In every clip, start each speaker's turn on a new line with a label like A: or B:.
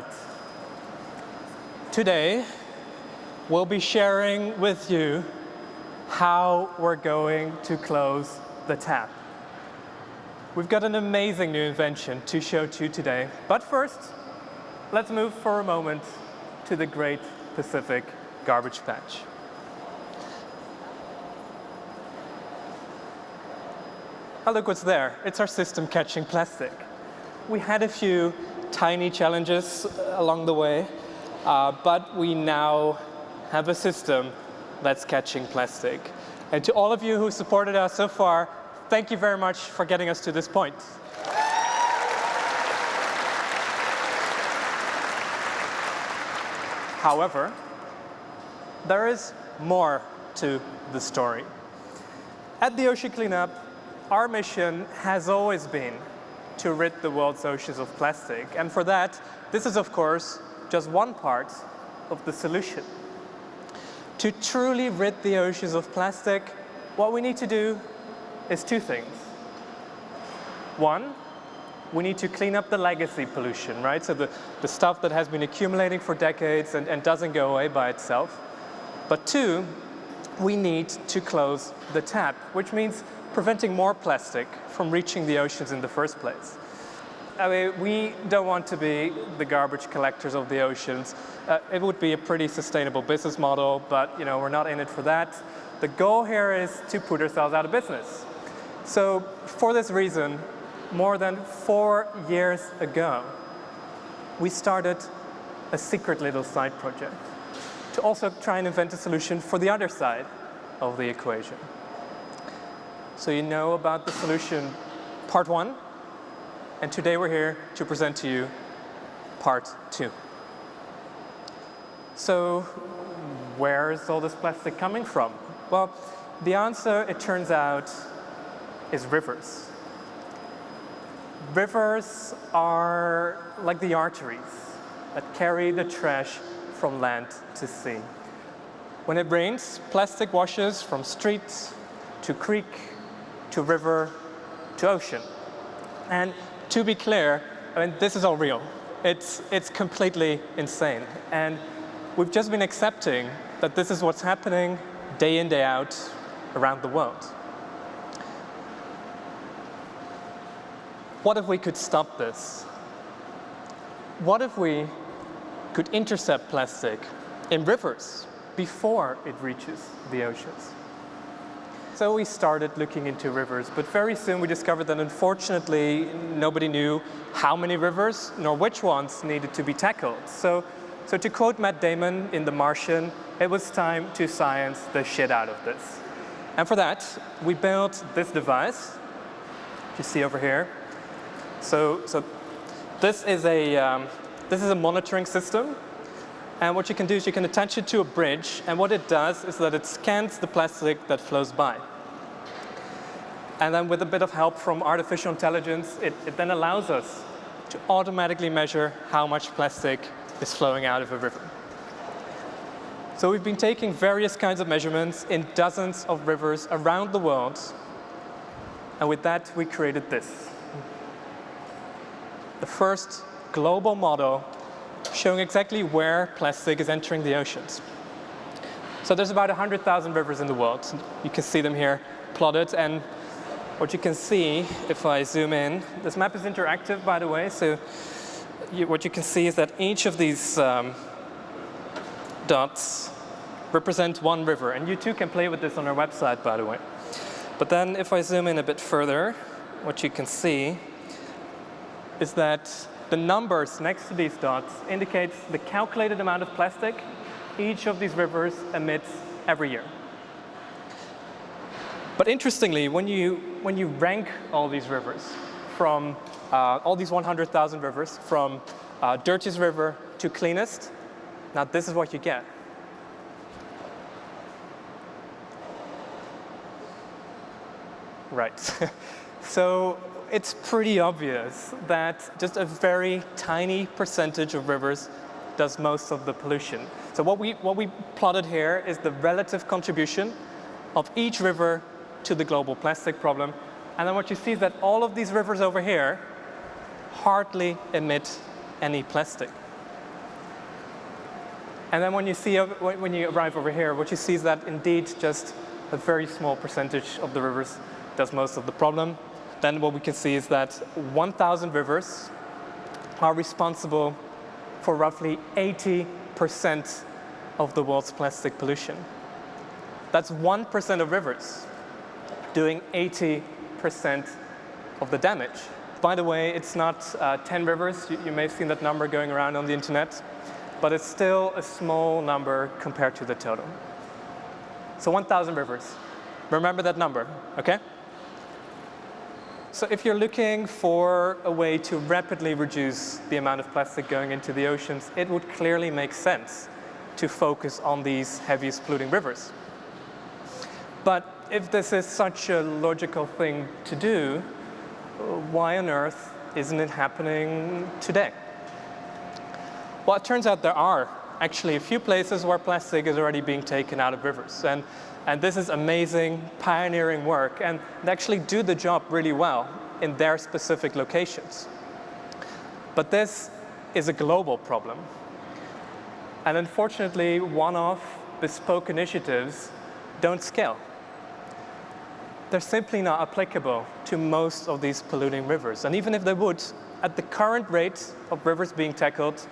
A: right. Today, we'll be sharing with you how we're going to close the tap. We've got an amazing new invention to show to you today. But first, let's move for a moment to the Great Pacific Garbage Patch. Oh, look what's there. It's our system catching plastic. We had a few tiny challenges along the way, but we now have a system that's catching plastic. And to all of you who supported us so far, thank you very much for getting us to this point. However, there is more to the story. At the Ocean Cleanup, our mission has always been to rid the world's oceans of plastic. And for that, this is, of course, just one part of the solution. To truly rid the oceans of plastic, what we need to do is two things. One, we need to clean up the legacy pollution, right? So the stuff that has been accumulating for decades and doesn't go away by itself. But two, we need to close the tap, which means preventing more plastic from reaching the oceans in the first place. I mean, we don't want to be the garbage collectors of the oceans. It would be a pretty sustainable business model, but we're not in it for that. The goal here is to put ourselves out of business. So for this reason, more than 4 years ago, we started a secret little side project to also try and invent a solution for the other side of the equation. So you know about the solution part 1, and today we're here to present to you part 2. So where is all this plastic coming from? Well, the answer, it turns out, is rivers. Rivers are like the arteries that carry the trash from land to sea. When it rains, plastic washes from street to creek to river to ocean. And to be clear, I mean, this is all real. It's completely insane. And we've just been accepting that this is what's happening day in, day out around the world. What if we could stop this? What if we could intercept plastic in rivers before it reaches the oceans? So we started looking into rivers, but very soon we discovered that unfortunately nobody knew how many rivers nor which ones needed to be tackled. So to quote Matt Damon in The Martian, it was time to science the shit out of this. And for that, we built this device you see over here. So this is a monitoring system. And what you can do is you can attach it to a bridge, and what it does is that it scans the plastic that flows by. And then with a bit of help from artificial intelligence, it then allows us to automatically measure how much plastic is flowing out of a river. So we've been taking various kinds of measurements in dozens of rivers around the world, and with that we created this. The first global model showing exactly where plastic is entering the oceans. So there's about 100,000 rivers in the world. You can see them here plotted, and what you can see, if I zoom in, this map is interactive, by the way, so what you can see is that each of these dots represent one river, and you too can play with this on our website, by the way. But then if I zoom in a bit further, what you can see is that the numbers next to these dots indicates the calculated amount of plastic each of these rivers emits every year. But interestingly, when you rank all these rivers from all these 100,000 rivers from dirtiest river to cleanest, now this is what you get. Right. So it's pretty obvious that just a very tiny percentage of rivers does most of the pollution. So what we plotted here is the relative contribution of each river to the global plastic problem. And then what you see is that all of these rivers over here hardly emit any plastic. And then when you arrive over here, what you see is that indeed just a very small percentage of the rivers does most of the problem. Then what we can see is that 1,000 rivers are responsible for roughly 80% of the world's plastic pollution. That's 1% of rivers doing 80% of the damage. By the way, it's not 10 rivers. You may have seen that number going around on the internet, but it's still a small number compared to the total. So 1,000 rivers. Remember that number, okay? So if you're looking for a way to rapidly reduce the amount of plastic going into the oceans, it would clearly make sense to focus on these heaviest polluting rivers. But if this is such a logical thing to do, why on earth isn't it happening today? Well, it turns out there are actually a few places where plastic is already being taken out of rivers. And this is amazing, pioneering work, and they actually do the job really well in their specific locations. But this is a global problem. And unfortunately, one-off bespoke initiatives don't scale. They're simply not applicable to most of these polluting rivers. And even if they would, at the current rate of rivers being tackled,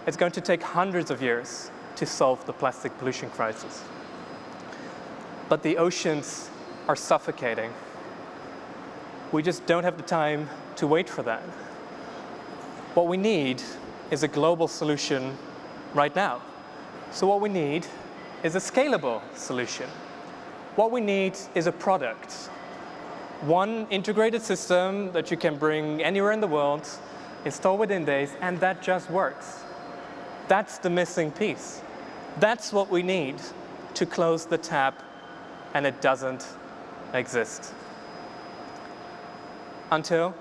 A: it's going to take hundreds of years to solve the plastic pollution crisis. But the oceans are suffocating. We just don't have the time to wait for that. What we need is a global solution right now. So what we need is a scalable solution. What we need is a product. One integrated system that you can bring anywhere in the world, install within days, and that just works. That's the missing piece. That's what we need to close the tap, and it doesn't exist. Until